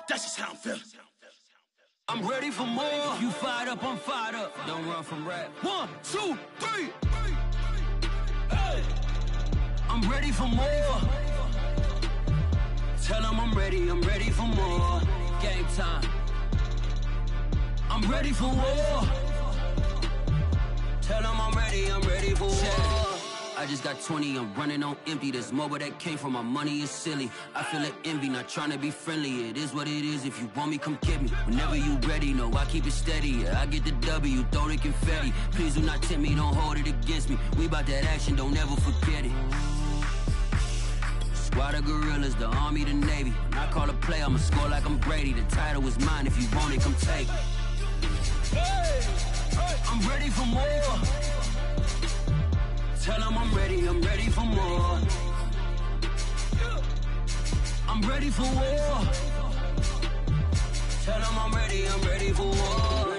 That's just how I'm feeling. I'm ready for more. You fired up, I'm fired up. Don't run from rap. 1, 2, 3. Hey. I'm ready for more. Tell them I'm ready for more. Game time. I'm ready for war. Tell them I'm ready for war. I just got 20, I'm running on empty. This mobile that came from my money is silly. I feel like envy, not trying to be friendly. It is what it is, if you want me, come get me. Whenever you ready, no, I keep it steady. Yeah, I get the W, throw the confetti. Please do not tempt me, don't hold it against me. We about that action, don't ever forget it. Squad of gorillas, the army, the navy. When I call a play, I'ma score like I'm Brady. The title is mine, if you want it, come take it. Hey, hey. I'm ready for more. Tell them I'm ready for more. I'm ready for war. Tell them I'm ready for war.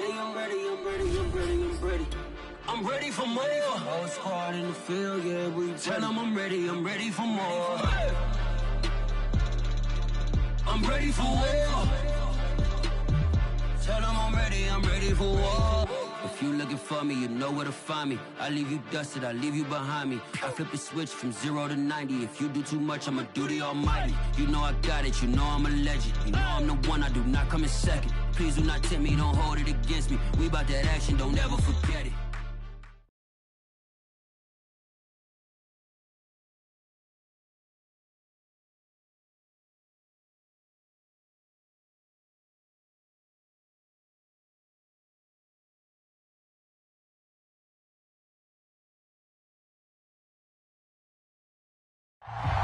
I'm ready for more. Whole squad in the field, yeah, we tell them I'm ready for more. I'm ready for war. Tell them I'm ready for war. If you looking for me, you know where to find me. I leave you dusted, I leave you behind me. I flip the switch from 0 to 90. If you do too much, I'ma do the almighty. You know I got it, you know I'm a legend. You know I'm the one, I do not come in second. Please do not tempt me, don't hold it against me. We about that action, don't ever forget it.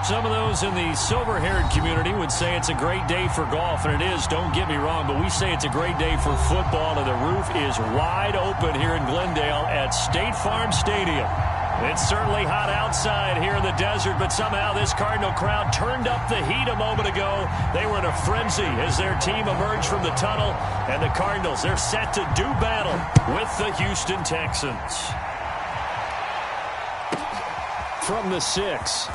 Some of those in the silver-haired community would say it's a great day for golf, and it is, don't get me wrong, but we say it's a great day for football, and the roof is wide open here in Glendale at State Farm Stadium. It's certainly hot outside here in the desert, but somehow this Cardinal crowd turned up the heat a moment ago. They were in a frenzy as their team emerged from the tunnel, and the Cardinals, they're set to do battle with the Houston Texans. From the 6.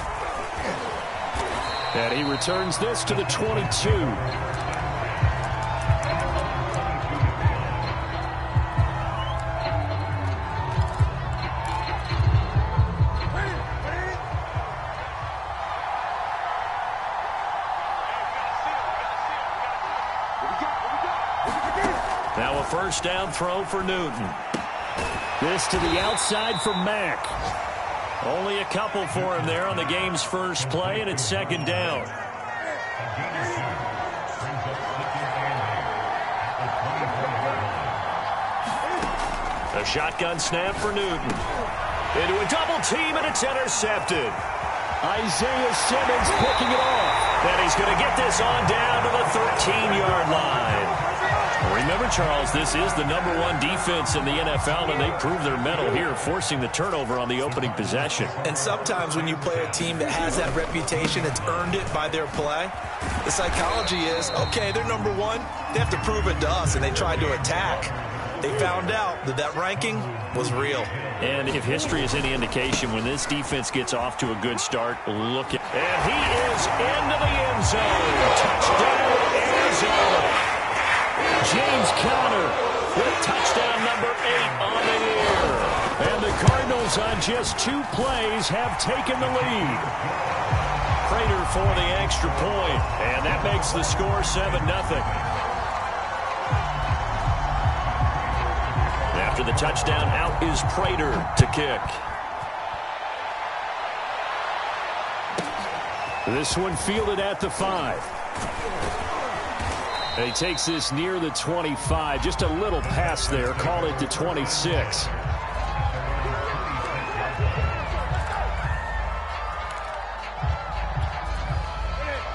And he returns this to the 22. Now a first down throw for Newton. This to the outside for Mack. Only a couple for him there on the game's first play, and it's second down. A shotgun snap for Newton. Into a double team, and it's intercepted. Isaiah Simmons picking it off. And he's going to get this on down to the 13-yard line. Remember, Charles, this is the #1 defense in the NFL, and they prove their mettle here, forcing the turnover on the opening possession. And sometimes when you play a team that has that reputation, it's earned it by their play. The psychology is, okay, they're #1. They have to prove it to us, and they tried to attack. They found out that that ranking was real. And if history is any indication, when this defense gets off to a good start, look at... And he is into the end zone. Touchdown, Arizona. James Conner with touchdown number 8 on the year. And the Cardinals on just 2 plays have taken the lead. Prater for the extra point, and that makes the score 7-0. After the touchdown, out is Prater to kick. This one fielded at the 5. And he takes this near the 25. Just a little pass there. Call it the 26.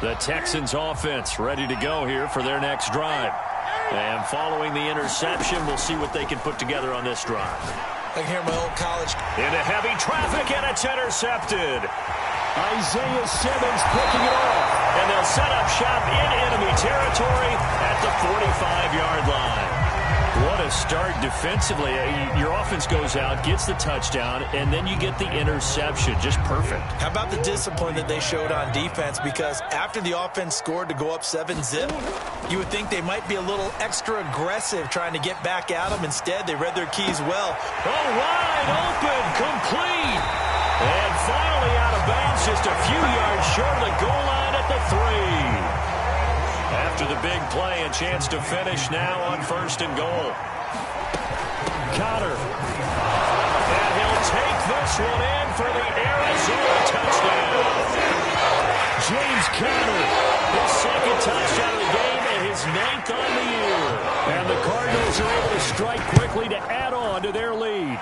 The Texans offense ready to go here for their next drive. And following the interception, we'll see what they can put together on this drive. I can hear my old college. Into heavy traffic, and it's intercepted. Isaiah Simmons picking it off. And they'll set up shop in enemy territory at the 45-yard line. What a start defensively. Your offense goes out, gets the touchdown, and then you get the interception. Just perfect. How about the discipline that they showed on defense? Because after the offense scored to go up 7-zip, you would think they might be a little extra aggressive trying to get back at them. Instead, they read their keys well. Oh, wide open, complete. And finally out of bounds, just a few yards short of the goal line at the 3. After the big play, a chance to finish now on 1st and goal. Conner. And he'll take this one in for the Arizona touchdown. James Conner, his 2nd touchdown of the game and his 9th on the year. And the Cardinals are able to strike quickly to add on to their lead.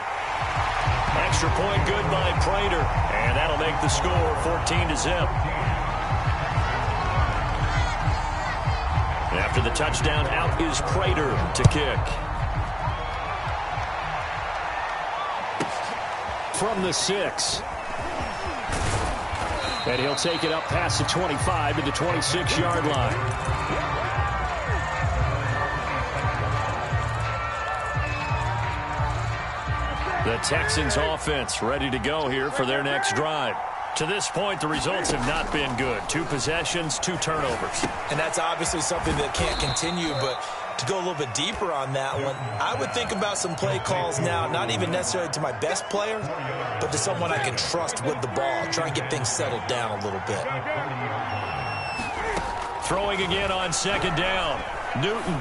Extra point good by Prater. And that'll make the score 14-zip. After the touchdown, out is Prater to kick. From the 6. And he'll take it up past the 25 to the 26-yard line. The Texans offense ready to go here for their next drive. To this point, the results have not been good. 2 possessions, 2 turnovers. And that's obviously something that can't continue, but to go a little bit deeper on that one, I would think about some play calls now, not even necessarily to my best player, but to someone I can trust with the ball. Try and get things settled down a little bit. Throwing again on 2nd down. Newton.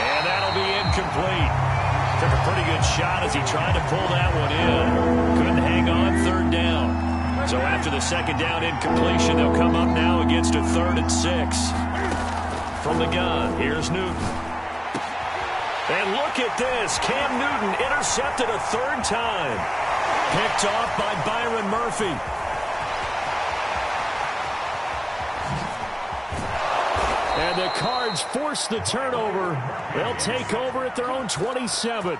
And that'll be incomplete. Took a pretty good shot as he tried to pull that one in. Couldn't hang on 3rd down. So after the 2nd down incompletion, they'll come up now against a 3rd and 6. From the gun, here's Newton. And look at this. Cam Newton intercepted a 3rd time. Picked off by Byron Murphy. And the Cards force the turnover. They'll take over at their own 27.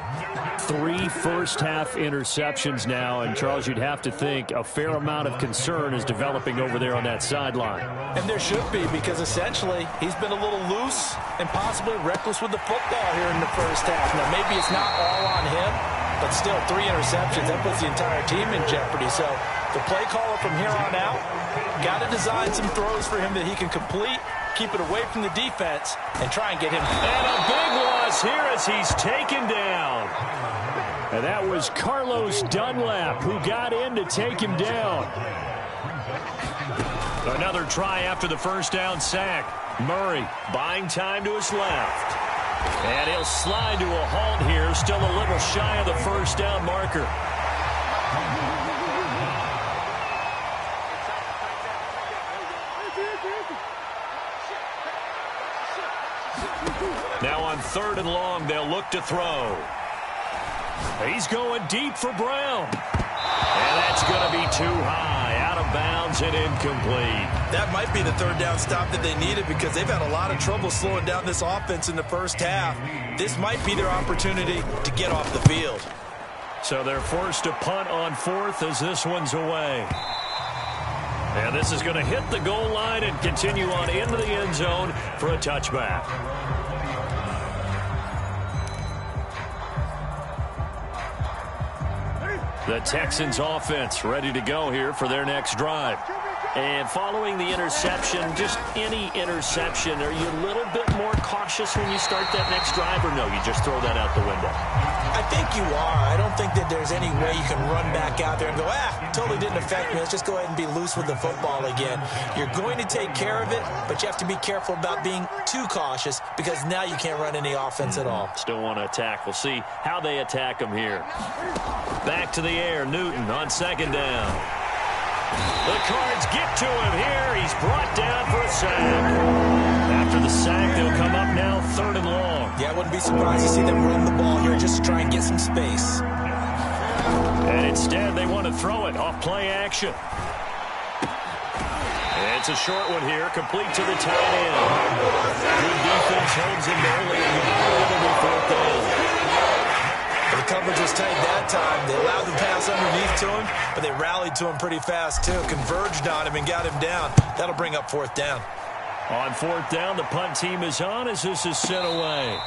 3 first-half interceptions now, and Charles, you'd have to think a fair amount of concern is developing over there on that sideline. And there should be, because essentially he's been a little loose and possibly reckless with the football here in the first half. Now, maybe it's not all on him, but still 3 interceptions. That puts the entire team in jeopardy. So the play caller from here on out got to design some throws for him that he can complete, keep it away from the defense, and try and get him. And a big loss here as he's taken down. And that was Carlos Dunlap who got in to take him down. Another try after the 1st down sack. Murray buying time to his left. And he'll slide to a halt here, still a little shy of the 1st down marker. Now on 3rd and long, they'll look to throw. He's going deep for Brown. And that's going to be too high, out of bounds and incomplete. That might be the 3rd down stop that they needed, because they've had a lot of trouble slowing down this offense in the first half. This might be their opportunity to get off the field. So they're forced to punt on 4th as this one's away. And this is going to hit the goal line and continue on into the end zone for a touchback. The Texans offense ready to go here for their next drive. And following the interception, just any interception, are you a little bit more cautious when you start that next drive, or no, you just throw that out the window? I think you are. I don't think that there's any way you can run back out there and go, totally didn't affect me. Let's just go ahead and be loose with the football again. You're going to take care of it, but you have to be careful about being too cautious, because now you can't run any offense at all. Still want to attack. We'll see how they attack them here. Back to the air, Newton on 2nd down. The Cards get to him here. He's brought down for a sack. After the sack, they'll come up now 3rd and long. Yeah, I wouldn't be surprised to see them run the ball here just to try and get some space. And instead, they want to throw it off play action. It's a short one here, complete to the tight end. Good defense holds him early, and it'll be 4th down. The coverage was tight that time. They allowed the pass underneath to him, but they rallied to him pretty fast, too. Converged on him and got him down. That'll bring up 4th down. On fourth down, the punt team is on as this is sent away.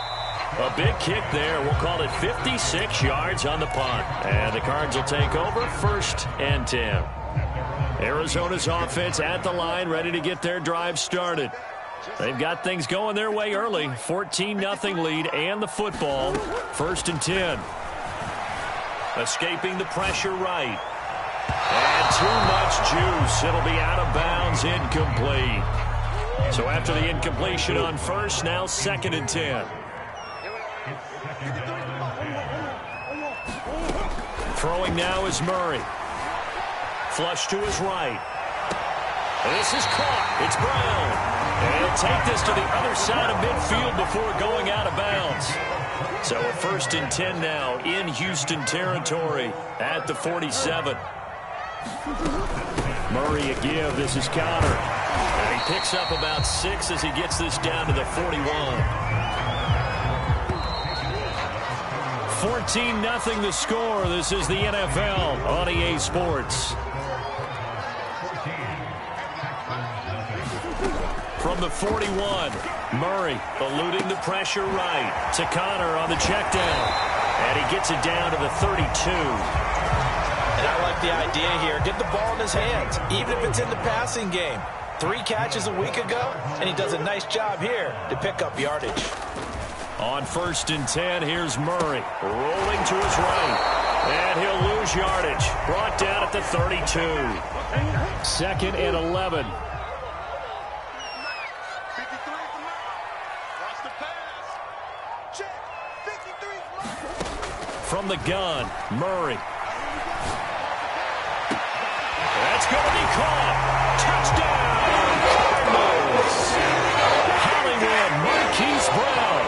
A big kick there. We'll call it 56 yards on the punt. And the Cards will take over 1st and 10. Arizona's offense at the line, ready to get their drive started. They've got things going their way early. 14-0 lead and the football. 1st and 10. Escaping the pressure right. And too much juice. It'll be out of bounds, incomplete. So after the incompletion on first, now 2nd and 10. Throwing now is Murray. Flush to his right. This is caught. It's Brown. And he'll take this to the other side of midfield before going out of bounds. So a 1st and 10 now in Houston territory at the 47. Murray a give. This is Connor. And he picks up about 6 as he gets this down to the 41. 14-0 the score. This is the NFL on EA Sports. From the 41, Murray eluding the pressure right to Connor on the check down. And he gets it down to the 32. And I like the idea here. Get the ball in his hands, even if it's in the passing game. 3 catches a week ago, and he does a nice job here to pick up yardage. On 1st and 10, here's Murray rolling to his right. And he'll lose yardage. Brought down at the 32. 2nd and 11. From the gun, Murray. That's going to be caught. Touchdown, Cardinals. Hollywood Marquise Brown.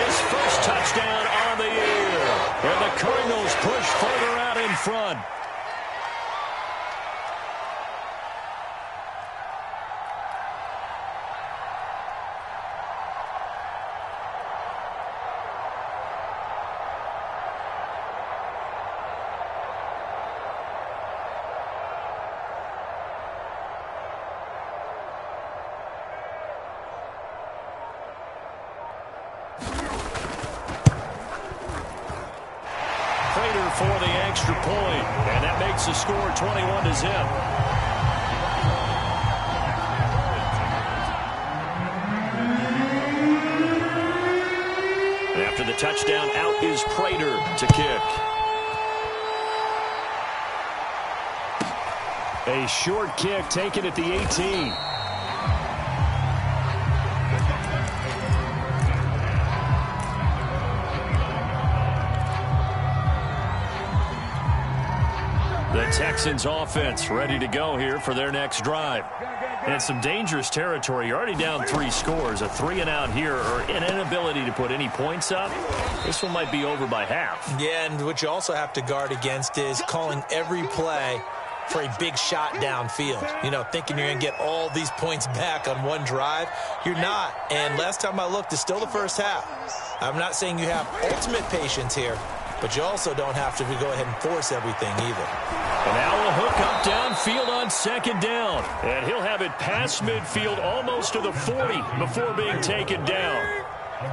His first touchdown on the year. And the Cardinals push further out in front. For the extra point, and that makes the score 21-0. After the touchdown, out is Prater to kick. A short kick taken at the 18. The Texans offense ready to go here for their next drive. And some dangerous territory. You're already down 3 scores. A 3-and-out here or an inability to put any points up. This one might be over by half. Yeah, and what you also have to guard against is calling every play for a big shot downfield. You know, thinking you're going to get all these points back on one drive. You're not. And last time I looked, it's still the first half. I'm not saying you have ultimate patience here, but you also don't have to go ahead and force everything either. And now a hook up downfield on 2nd down. And he'll have it past midfield almost to the 40 before being taken down.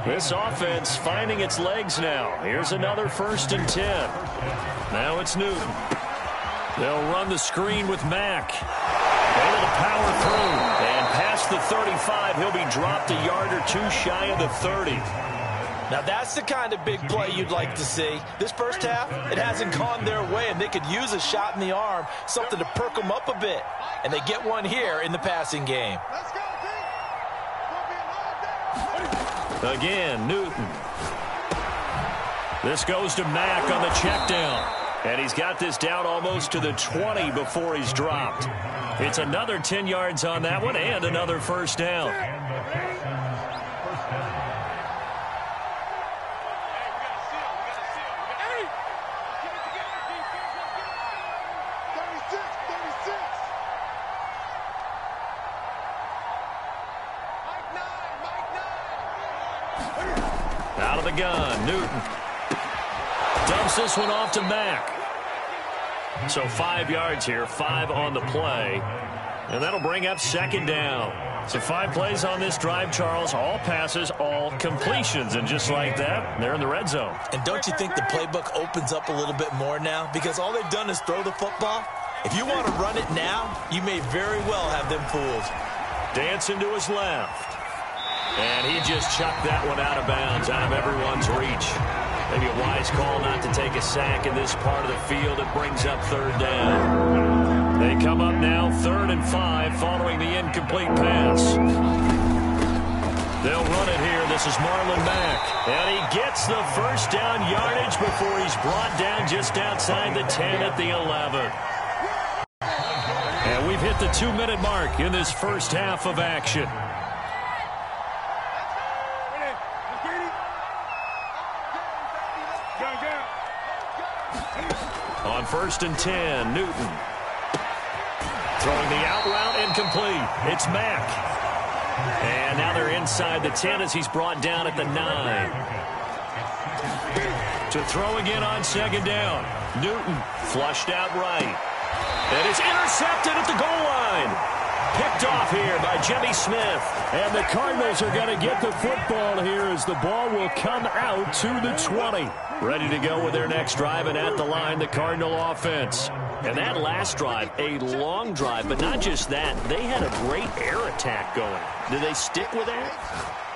This offense finding its legs now. Here's another 1st and 10. Now it's Newton. They'll run the screen with Mack. Able to power through. And past the 35, he'll be dropped a yard or 2 shy of the 30. Now that's the kind of big play you'd like to see. This first half, it hasn't gone their way, and they could use a shot in the arm, something to perk them up a bit. And they get one here in the passing game. Again, Newton. This goes to Mack on the check down. And he's got this down almost to the 20 before he's dropped. It's another 10 yards on that one and another 1st down. Out of the gun, Newton. Dumps this one off to Mack. So 5 yards here, 5 on the play. And that'll bring up second down. So 5 plays on this drive, Charles. All passes, all completions. And just like that, they're in the red zone. And don't you think the playbook opens up a little bit more now? Because all they've done is throw the football. If you want to run it now, you may very well have them fooled. Dancing to his left. And he just chucked that one out of bounds, out of everyone's reach. Maybe a wise call not to take a sack in this part of the field. It brings up third down. They come up now 3rd and 5 following the incomplete pass. They'll run it here. This is Marlon Mack. And he gets the first down yardage before he's brought down just outside the 10 at the 11. And we've hit the 2-minute mark in this first half of action. On 1st and 10, Newton. Throwing the out route incomplete. It's Mack. And now they're inside the 10 as he's brought down at the 9. To throw again on 2nd down. Newton flushed out right. And it's intercepted at the goal line. Picked off here by Jimmy Smith. And the Cardinals are going to get the football here as the ball will come out to the 20. Ready to go with their next drive, and at the line, the Cardinal offense. And that last drive, a long drive, but not just that. They had a great air attack going. Did they stick with that?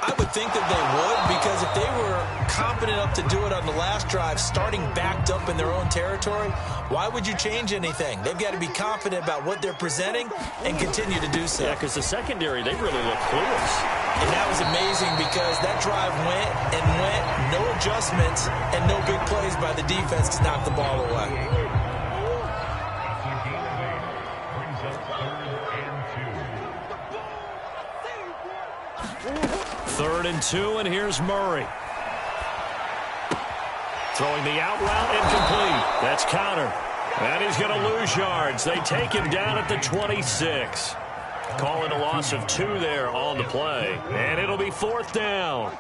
I would think that they would, because if they were confident enough to do it on the last drive, starting backed up in their own territory, why would you change anything? They've got to be confident about what they're presenting and continue to do so. Yeah, because the secondary, they really look clueless. And that was amazing because that drive went and went, no adjustments, and no big plays by the defense to knock the ball away. 3rd and 2, and here's Murray. Throwing the out route incomplete. That's Connor. And he's going to lose yards. They take him down at the 26. Calling a loss of 2 there on the play. And it'll be 4th down.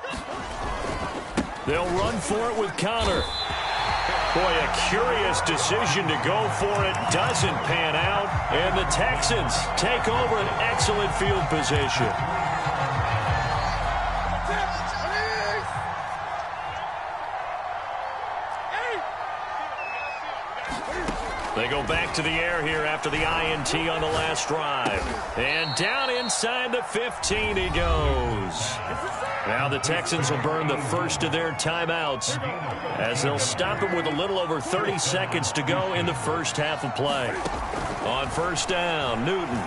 They'll run for it with Connor. Boy, a curious decision to go for it. Doesn't pan out. And the Texans take over an excellent field position. They go back to the air here after the INT on the last drive. And down inside the 15 he goes. Now the Texans will burn the first of their timeouts as they'll stop it with a little over 30 seconds to go in the first half of play. On 1st down, Newton.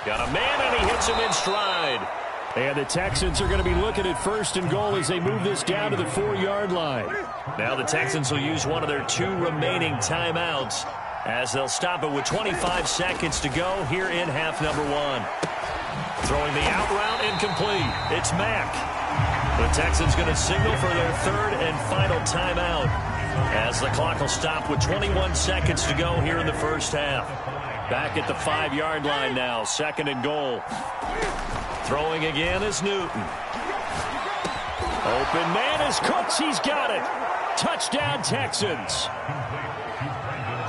Got a man and he hits him in stride. And the Texans are going to be looking at 1st and goal as they move this down to the 4-yard line. Now the Texans will use one of their 2 remaining timeouts as they'll stop it with 25 seconds to go here in half number 1. Throwing the out route incomplete. It's Mack. The Texans going to signal for their 3rd and final timeout as the clock will stop with 21 seconds to go here in the first half. Back at the 5-yard line now, 2nd and goal. Throwing again is Newton. Open man is Cooks. He's got it. Touchdown, Texans.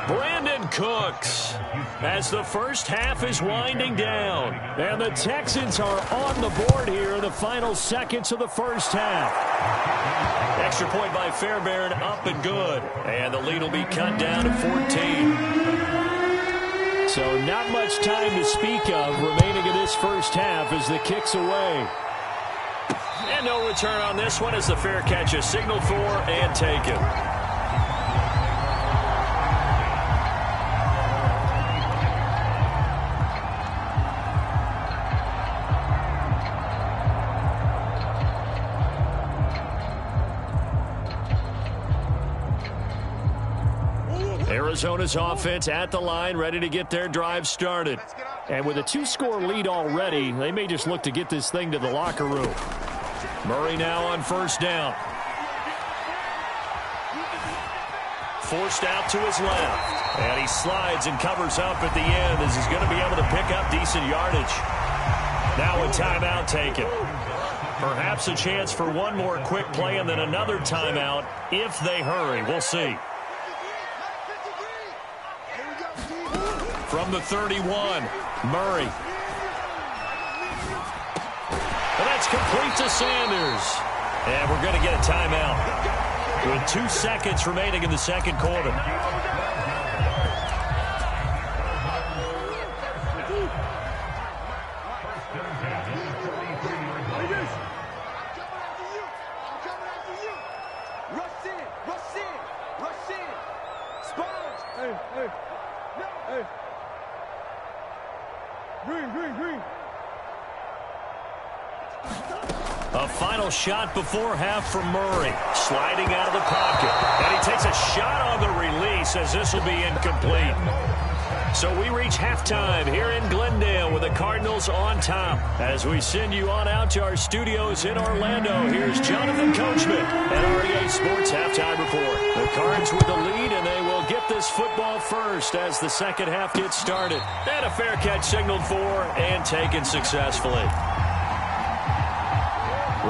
Brandon Cooks as the first half is winding down. And the Texans are on the board here in the final seconds of the first half. Extra point by Fairbairn, up and good. And the lead will be cut down to 14. So not much time to speak of remaining in this first half as the kick's away. And no return on this one as the fair catch is signaled for and taken. Arizona's offense at the line, ready to get their drive started. And with a 2-score lead already, they may just look to get this thing to the locker room. Murray now on 1st down. Forced out to his left. And he slides and covers up at the end as he's going to be able to pick up decent yardage. Now a timeout taken. Perhaps a chance for one more quick play and then another timeout if they hurry. We'll see. From the 31, Murray. And that's complete to Sanders. And we're going to get a timeout with 2 seconds remaining in the second quarter. A final shot before half from Murray. Sliding out of the pocket. And he takes a shot on the release as this will be incomplete. So we reach halftime here in Glendale with the Cardinals on top. As we send you on out to our studios in Orlando, here's Jonathan Coachman at REA Sports Halftime Report. The Cards with the lead, and they will get this football first as the second half gets started. And a fair catch signaled for and taken successfully.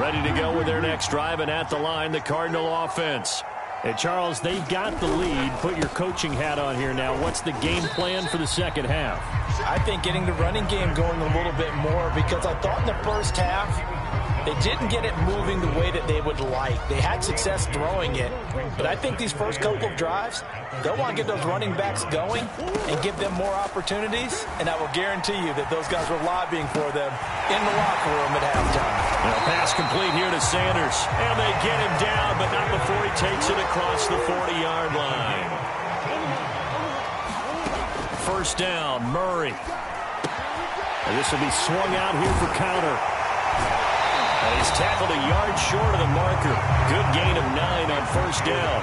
Ready to go with their next drive, and at the line, the Cardinal offense. Hey, Charles, they've got the lead. Put your coaching hat on here now. What's the game plan for the second half? I think getting the running game going a little bit more, because I thought in the first half they didn't get it moving the way that they would like. They had success throwing it, but I think these first couple of drives, they'll want to get those running backs going and give them more opportunities, and I will guarantee you that those guys were lobbying for them in the locker room at halftime. Now, pass complete here to Sanders, and they get him down, but not before he takes it across the 40-yard line. First down, Murray. And this will be swung out here for counter. And he's tackled a yard short of the marker. Good gain of 9 on first down.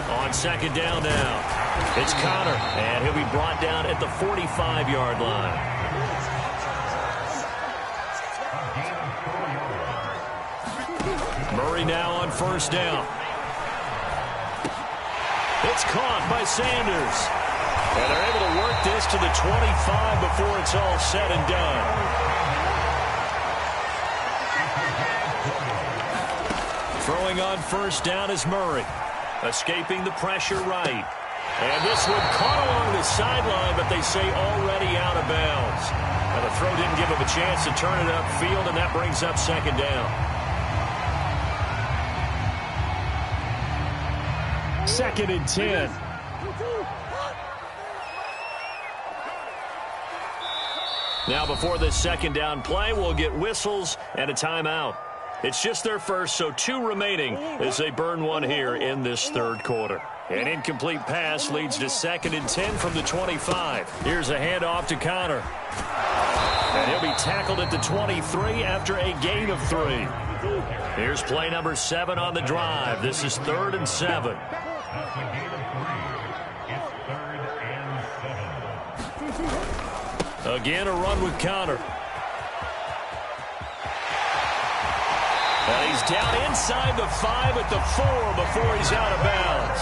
On second down now, it's Connor, and he'll be brought down at the 45-yard line. Murray now on first down. It's caught by Sanders. And they're able to work this to the 25 before it's all said and done. Throwing on first down is Murray. Escaping the pressure right. And this one caught along the sideline, but they say already out of bounds. Now the throw didn't give him a chance to turn it upfield, and that brings up second down. Second and 10. Now before this second down play, we'll get whistles and a timeout. It's just their first, so 2 remaining as they burn one here in this third quarter. An incomplete pass leads to second and 10 from the 25. Here's a handoff to Connor. And he'll be tackled at the 23 after a gain of 3. Here's play number 7 on the drive. This is 3rd and 7. Again, a run with Connor. And he's down inside the 5 at the 4 before he's out of bounds.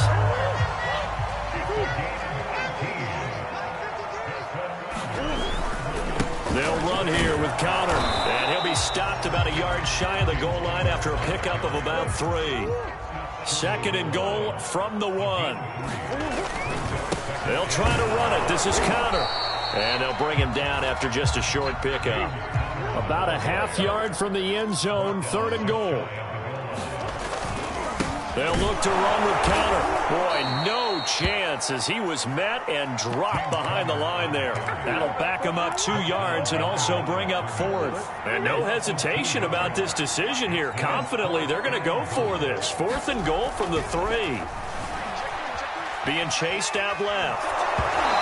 They'll run here with Connor. And he'll be stopped about a yard shy of the goal line after a pickup of about 3. Second and goal from the 1. They'll try to run it. This is Connor. And they'll bring him down after just a short pickup. About a half yard from the end zone, 3rd and goal. They'll look to run with Connor. Boy, no chance as he was met and dropped behind the line there. That'll back him up 2 yards and also bring up 4th. And no hesitation about this decision here. Confidently, they're going to go for this. 4th and goal from the 3. Being chased out left.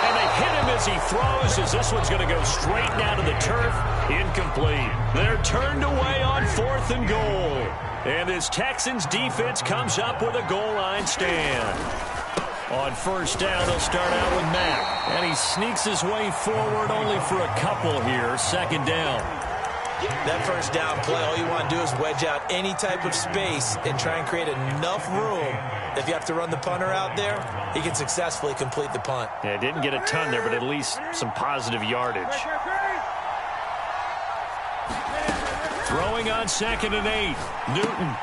And they hit him as he throws, as this one's going to go straight down to the turf. Incomplete. They're turned away on 4th and goal. And this Texans defense comes up with a goal line stand. On first down, they'll start out with Mack. And he sneaks his way forward only for a couple here. Second down. That first down play, all you want to do is wedge out any type of space and try and create enough room. If you have to run the punter out there, he can successfully complete the punt. Yeah, didn't get a ton there, but at least some positive yardage. Throwing on 2nd and 8. Newton.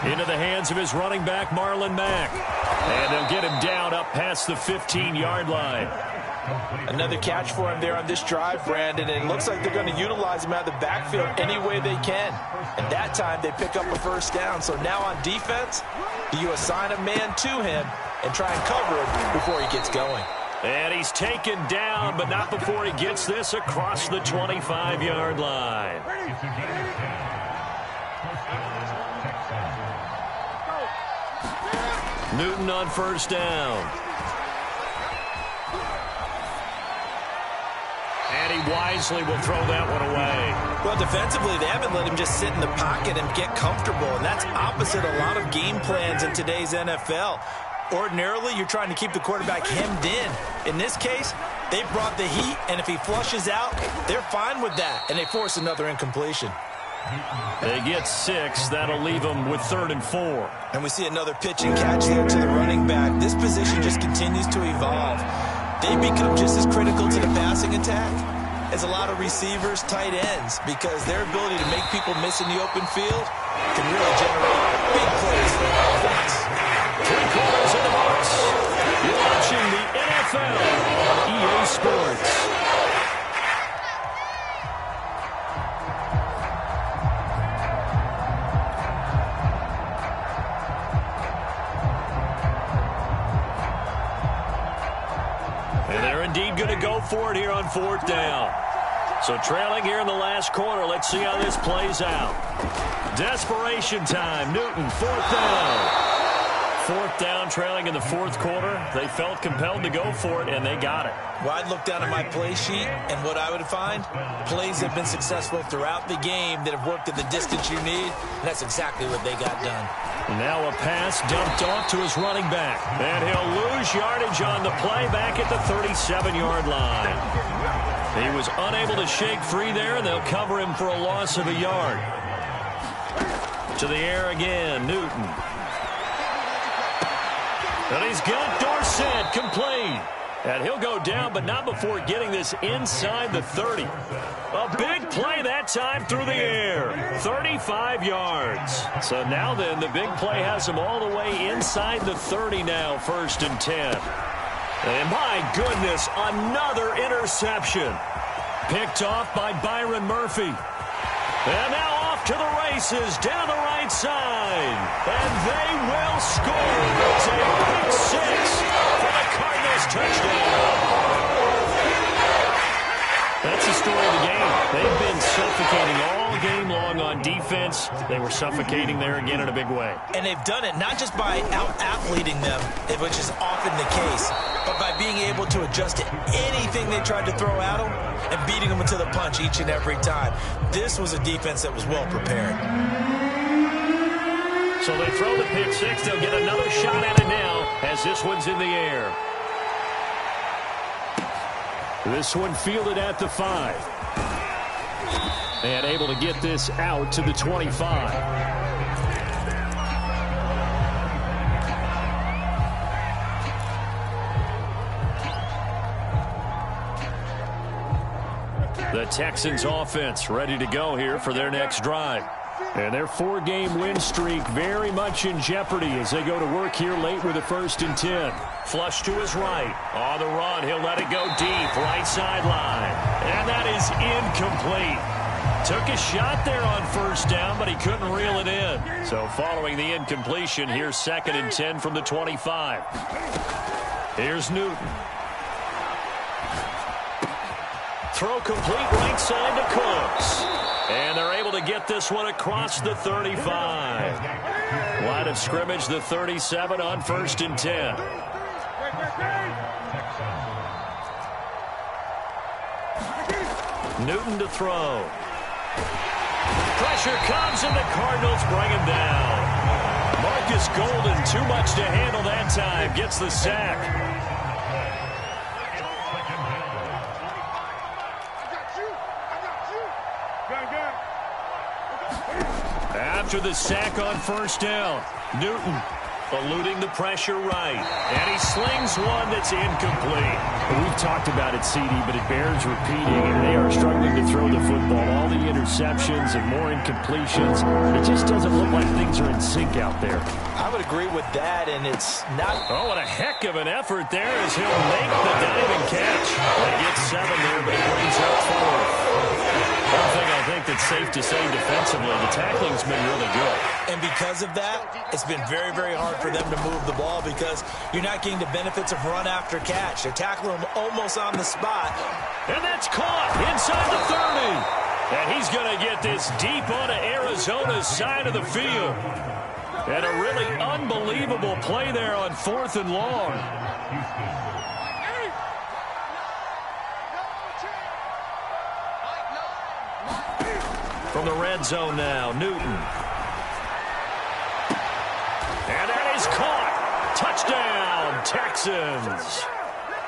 Into the hands of his running back, Marlon Mack. And they'll get him down up past the 15-yard line. Another catch for him there on this drive, Brandon. And it looks like they're going to utilize him out of the backfield any way they can. And that time they pick up a first down. So now on defense, do you assign a man to him and try and cover him before he gets going? And he's taken down, but not before he gets this across the 25-yard line. Newton on first down. And he wisely will throw that one away. Well, defensively, they haven't let him just sit in the pocket and get comfortable, and that's opposite a lot of game plans in today's NFL. Ordinarily, you're trying to keep the quarterback hemmed in. In this case, they brought the heat, and if he flushes out, they're fine with that, and they force another incompletion. They get 6. That'll leave them with 3rd and 4. And we see another pitch and catch there to the running back. This position just continues to evolve. They become just as critical to the passing attack as a lot of receivers, tight ends, because their ability to make people miss in the open field can really generate big plays for offense. 3 quarters in the box. You're watching the NFL on EA Sports. And they're indeed going to go for it here on 4th down. So trailing here in the last quarter. Let's see how this plays out. Desperation time. Newton, 4th down. 4th down, trailing in the 4th quarter. They felt compelled to go for it, and they got it. Well, I'd look down at my play sheet, and what I would find, plays have been successful throughout the game that have worked at the distance you need, and that's exactly what they got done. Now a pass dumped off to his running back. And he'll lose yardage on the play back at the 37-yard line. He was unable to shake free there, and they'll cover him for a loss of a yard. To the air again, Newton. And he's got Dorsett complete. And he'll go down, but not before getting this inside the 30. A big play that time through the air. 35 yards. So now then, the big play has him all the way inside the 30 now, 1st and 10. And my goodness, another interception. Picked off by Byron Murphy. And now off to the races down the right side. And they will score. It's a pick 6 for the Cardinals touchdown. That's the story of the game. They've been suffocating all game long on defense. They were suffocating there again in a big way. And they've done it not just by out-athleting them, which is often the case, but by being able to adjust to anything they tried to throw at them and beating them to the punch each and every time. This was a defense that was well prepared. So they throw the pick 6. They'll get another shot at it now as this one's in the air. This one fielded at the 5. And able to get this out to the 25. The Texans offense ready to go here for their next drive. And their 4-game win streak very much in jeopardy as they go to work here late with a 1st and 10. Flush to his right. On the run, he'll let it go deep, right sideline. And that is incomplete. Took a shot there on 1st down, but he couldn't reel it in. So following the incompletion, here's 2nd and 10 from the 25. Here's Newton. Throw complete right side to Cooks. And they're able to get this one across the 35. Line of scrimmage, the 37 on 1st and 10. Newton to throw. Pressure comes, and the Cardinals bring him down. Marcus Golden, too much to handle that time, gets the sack. After the sack on 1st down, Newton eluding the pressure right. And he slings one that's incomplete. We've talked about it, CD, but it bears repeating. They are struggling to throw the football. All the interceptions and more incompletions. It just doesn't look like things are in sync out there. I would agree with that, and it's not... Oh, what a heck of an effort there as he'll make the diving catch. They get 7 there, but it brings up 4. One thing I think that's safe to say defensively, the tackling's been really good. And because of that, it's been very, very hard for them to move the ball because you're not getting the benefits of run after catch. They're tackling them almost on the spot. And that's caught inside the 30. And he's going to get this deep onto Arizona's side of the field. And a really unbelievable play there on 4th and long. From the red zone now, Newton. And that is caught. Touchdown, Texans.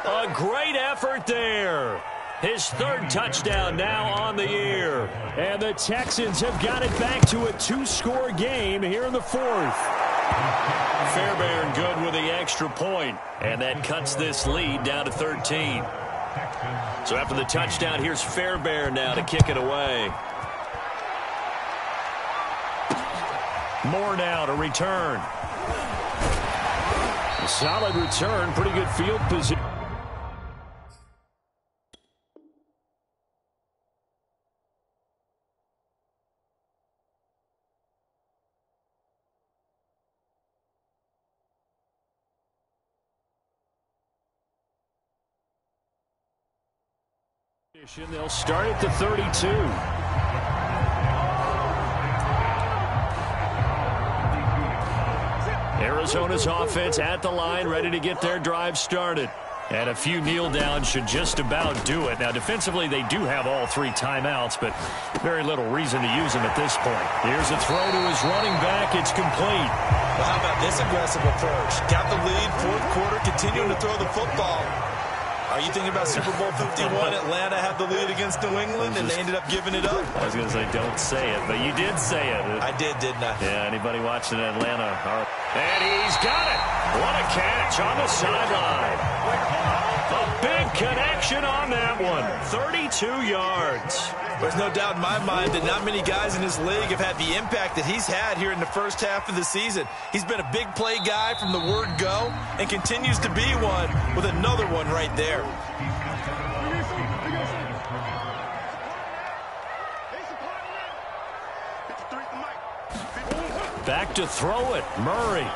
A great effort there. His 3rd touchdown now on the year. And the Texans have got it back to a 2-score game here in the 4th. Fairbairn good with the extra point. And that cuts this lead down to 13. So after the touchdown, here's Fairbairn now to kick it away. Moore now to return. A solid return, pretty good field position. They'll start at the 32. Arizona's offense at the line, ready to get their drive started. And a few kneel downs should just about do it. Now, defensively, they do have all 3 timeouts, but very little reason to use them at this point. Here's a throw to his running back. It's complete. Well, how about this aggressive approach? Got the lead, 4th quarter, continuing to throw the football. Are you thinking about Super Bowl 51? Atlanta had the lead against New England, and they ended up giving it up. I was going to say, don't say it, but you did say it. I did, didn't I? Yeah, anybody watching Atlanta? And he's got it. What a catch on the sideline. A big connection on that one. 32 yards. There's no doubt in my mind that not many guys in this league have had the impact that he's had here in the first half of the season. He's been a big play guy from the word go and continues to be one with another one right there. Back to throw it. Murray.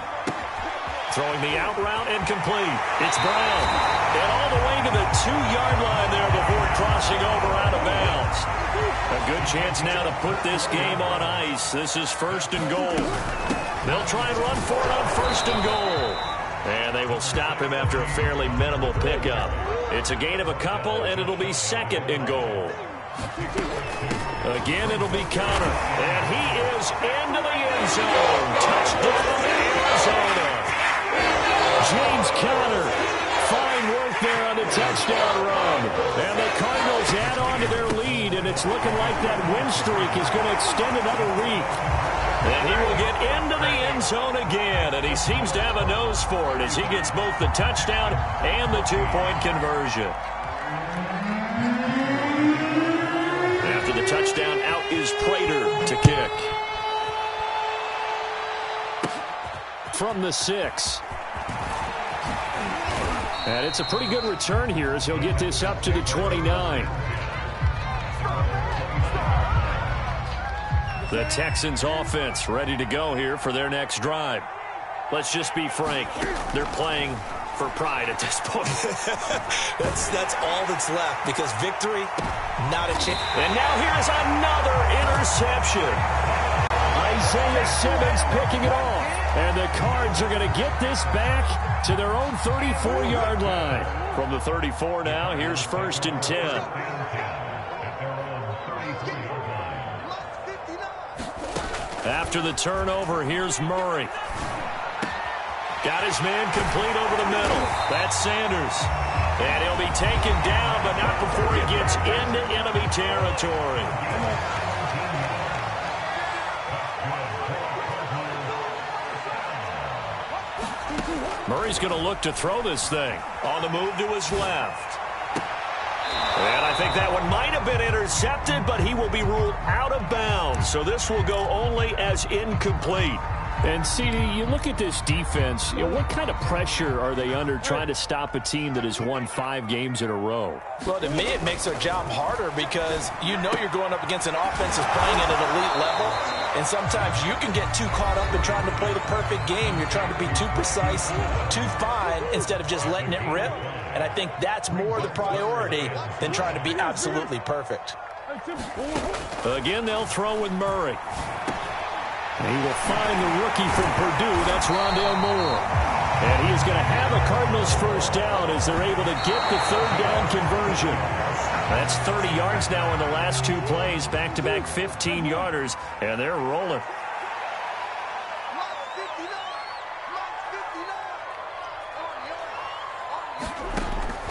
Throwing the out route incomplete. It's Brown. And all the way to the 2-yard line there before crossing over out of bounds. A good chance now to put this game on ice. This is 1st and goal. They'll try and run for it on 1st and goal. And they will stop him after a fairly minimal pickup. It's a gain of a couple, and it'll be 2nd and goal. Again, it'll be Connor. And he is into the end zone. Touchdown, Arizona. James Conner, fine work there on the touchdown run. And the Cardinals add on to their lead, and it's looking like that win streak is going to extend another week. And he will get into the end zone again, and he seems to have a nose for it as he gets both the touchdown and the 2-point conversion. After the touchdown, out is Prater to kick. From the 6. And it's a pretty good return here as he'll get this up to the 29. The Texans offense ready to go here for their next drive. Let's just be frank. They're playing for pride at this point. That's all that's left because victory, not a chance. And now here's another interception. Isaiah Simmons picking it off. And the Cards are going to get this back to their own 34-yard line. From the 34 now, here's 1st and 10. After the turnover, here's Murray. Got his man complete over the middle. That's Sanders. And he'll be taken down, but not before he gets into enemy territory. Murray's going to look to throw this thing. On the move to his left. And I think that one might have been intercepted, but he will be ruled out of bounds. So this will go only as incomplete. And, CD, you look at this defense, what kind of pressure are they under trying to stop a team that has won 5 games in a row? Well, to me, it makes their job harder because you know you're going up against an offense that's playing at an elite level, and sometimes you can get too caught up in trying to play the perfect game. You're trying to be too precise, too fine, instead of just letting it rip. And I think that's more the priority than trying to be absolutely perfect. Again, they'll throw with Murray. And he will find the rookie from Purdue. That's Rondale Moore. And he is going to have a Cardinals first down as they're able to get the third down conversion. That's 30 yards now in the last 2 plays. Back-to-back 15-yarders, and they're rolling.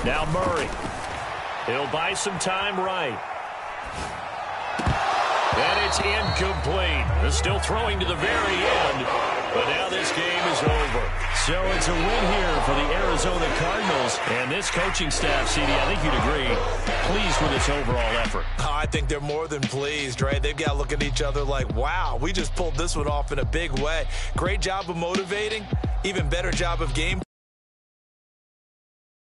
Now Murray. He'll buy some time right. And it's incomplete. They're still throwing to the very end. But now this game is over. So it's a win here for the Arizona Cardinals. And this coaching staff, CD, I think you'd agree, pleased with its overall effort. Oh, I think they're more than pleased, right? They've got to look at each other like, wow, we just pulled this one off in a big way. Great job of motivating. Even better job of game